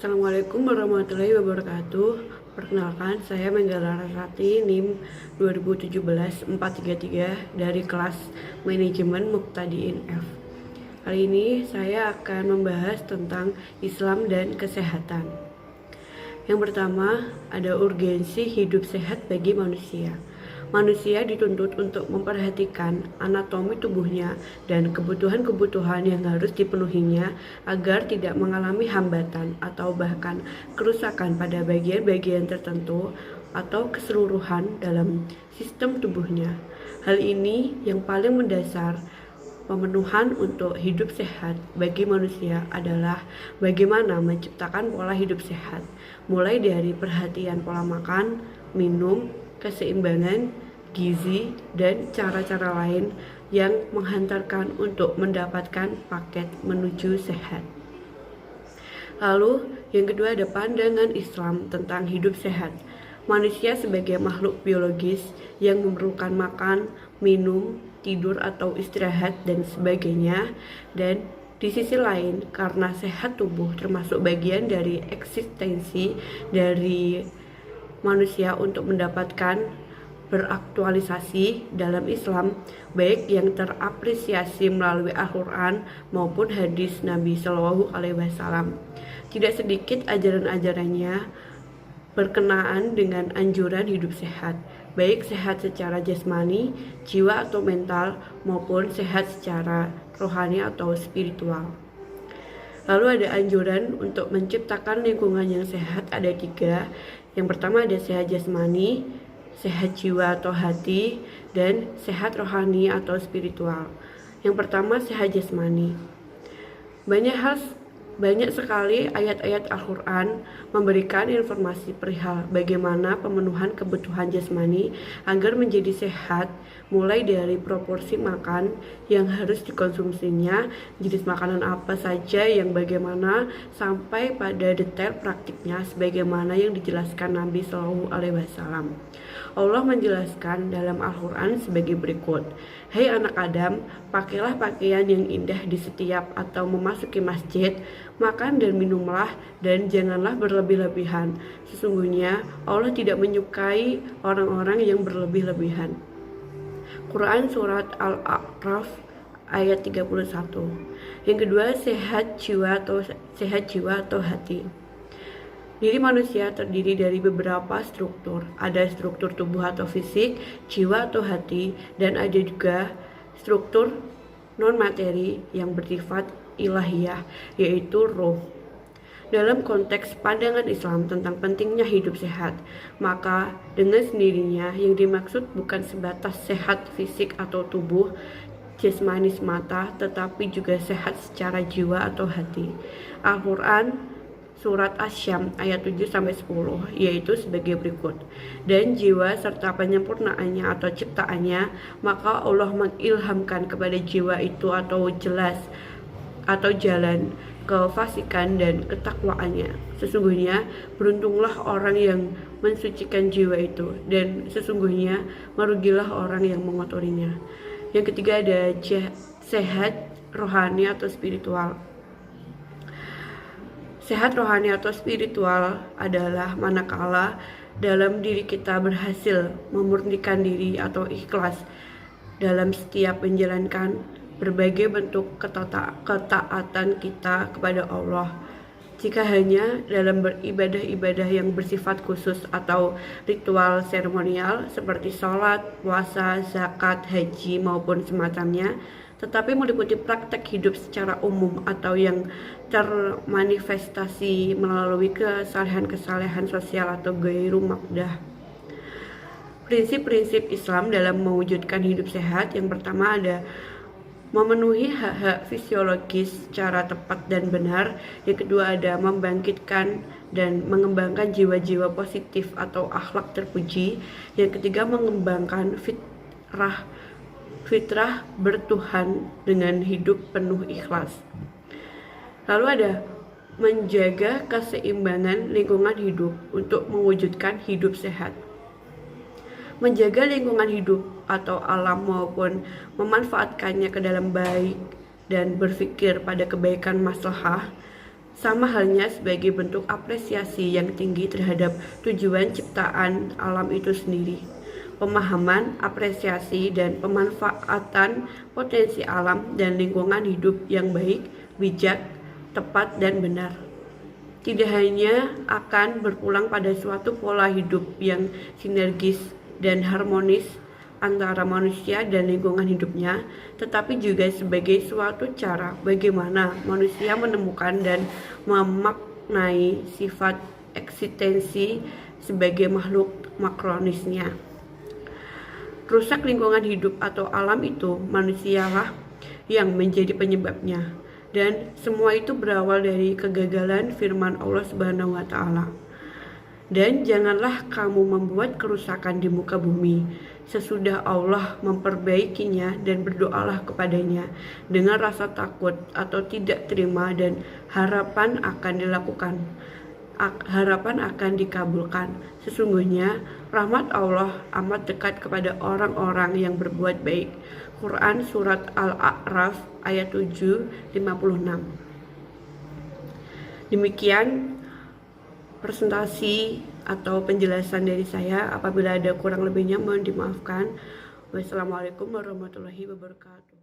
Assalamualaikum warahmatullahi wabarakatuh. Perkenalkan, saya Mengga Larasati, NIM 2017-433 dari kelas Manajemen Muqtadiin F. Kali ini saya akan membahas tentang Islam dan kesehatan. Yang pertama, ada urgensi hidup sehat bagi manusia. Manusia dituntut untuk memperhatikan anatomi tubuhnya dan kebutuhan-kebutuhan yang harus dipenuhinya agar tidak mengalami hambatan atau bahkan kerusakan pada bagian-bagian tertentu atau keseluruhan dalam sistem tubuhnya. Hal ini yang paling mendasar. Pemenuhan untuk hidup sehat bagi manusia adalah bagaimana menciptakan pola hidup sehat, mulai dari perhatian pola makan, minum, keseimbangan, gizi, dan cara-cara lain yang menghantarkan untuk mendapatkan paket menuju sehat. Lalu, yang kedua ada pandangan Islam tentang hidup sehat. Manusia sebagai makhluk biologis yang memerlukan makan, minum, tidur atau istirahat dan sebagainya, dan di sisi lain karena sehat tubuh termasuk bagian dari eksistensi dari manusia untuk mendapatkan beraktualisasi dalam Islam, baik yang terapresiasi melalui Al-Quran maupun hadis Nabi Shallallahu Alaihi Wasallam. Tidak sedikit ajaran-ajarannya berkenaan dengan anjuran hidup sehat, baik sehat secara jasmani, jiwa atau mental, maupun sehat secara rohani atau spiritual. Lalu ada anjuran untuk menciptakan lingkungan yang sehat, ada 3. Yang pertama ada sehat jasmani, sehat jiwa atau hati, dan sehat rohani atau spiritual. Yang pertama sehat jasmani. Banyak sekali ayat-ayat Al-Quran memberikan informasi perihal bagaimana pemenuhan kebutuhan jasmani agar menjadi sehat, mulai dari proporsi makan yang harus dikonsumsinya, jenis makanan apa saja yang bagaimana, sampai pada detail praktiknya sebagaimana yang dijelaskan Nabi Shallallahu Alaihi Wasallam. Allah menjelaskan dalam Al-Quran sebagai berikut. Hai anak Adam, pakailah pakaian yang indah di setiap atau memasuki masjid, makan dan minumlah, dan janganlah berlebih-lebihan. Sesungguhnya Allah tidak menyukai orang-orang yang berlebih-lebihan. Quran Surat Al-A'raf ayat 31. Yang kedua, sehat jiwa atau hati. Diri manusia terdiri dari beberapa struktur. Ada struktur tubuh atau fisik, jiwa atau hati, dan ada juga struktur non-materi yang bersifat ilahiyah, yaitu roh. Dalam konteks pandangan Islam tentang pentingnya hidup sehat, maka dengan sendirinya yang dimaksud bukan sebatas sehat fisik atau tubuh jasmani semata, tetapi juga sehat secara jiwa atau hati. Al-Quran Surat Asy-Syams ayat 7-10 yaitu sebagai berikut. Dan jiwa serta penyempurnaannya atau ciptaannya, maka Allah mengilhamkan kepada jiwa itu atau jalan kefasikan dan ketakwaannya. Sesungguhnya beruntunglah orang yang mensucikan jiwa itu, dan sesungguhnya merugilah orang yang mengotorinya. Yang ketiga ada sehat rohani atau spiritual. Sehat rohani atau spiritual adalah manakala dalam diri kita berhasil memurnikan diri atau ikhlas dalam setiap menjalankan berbagai bentuk ketaatan kita kepada Allah. Jika hanya dalam beribadah-ibadah yang bersifat khusus atau ritual seremonial seperti sholat, puasa, zakat, haji maupun semacamnya, tetapi meliputi praktek hidup secara umum atau yang termanifestasi melalui kesalehan-kesalehan sosial atau ghairu maqdah. Prinsip-prinsip Islam dalam mewujudkan hidup sehat, yang pertama ada memenuhi hak-hak fisiologis secara tepat dan benar. Yang kedua ada membangkitkan dan mengembangkan jiwa-jiwa positif atau akhlak terpuji. Yang ketiga mengembangkan fitrah bertuhan dengan hidup penuh ikhlas. Lalu ada menjaga keseimbangan lingkungan hidup untuk mewujudkan hidup sehat. Menjaga lingkungan hidup atau alam maupun memanfaatkannya ke dalam baik dan berpikir pada kebaikan maslahah sama halnya sebagai bentuk apresiasi yang tinggi terhadap tujuan ciptaan alam itu sendiri. Pemahaman, apresiasi, dan pemanfaatan potensi alam dan lingkungan hidup yang baik, bijak, tepat, dan benar. Tidak hanya akan berpulang pada suatu pola hidup yang sinergis dan harmonis antara manusia dan lingkungan hidupnya, tetapi juga sebagai suatu cara bagaimana manusia menemukan dan memaknai sifat eksistensi sebagai makhluk makronisnya. Rusak lingkungan hidup atau alam itu manusialah yang menjadi penyebabnya, dan semua itu berawal dari kegagalan firman Allah Subhanahu wa taala. Dan janganlah kamu membuat kerusakan di muka bumi sesudah Allah memperbaikinya, dan berdoalah kepadanya dengan rasa takut atau tidak terima dan harapan akan dikabulkan. Sesungguhnya rahmat Allah amat dekat kepada orang-orang yang berbuat baik. Quran Surat Al-A'raf ayat 7-56. Demikian presentasi atau penjelasan dari saya. Apabila ada kurang lebihnya mohon dimaafkan. Wassalamualaikum warahmatullahi wabarakatuh.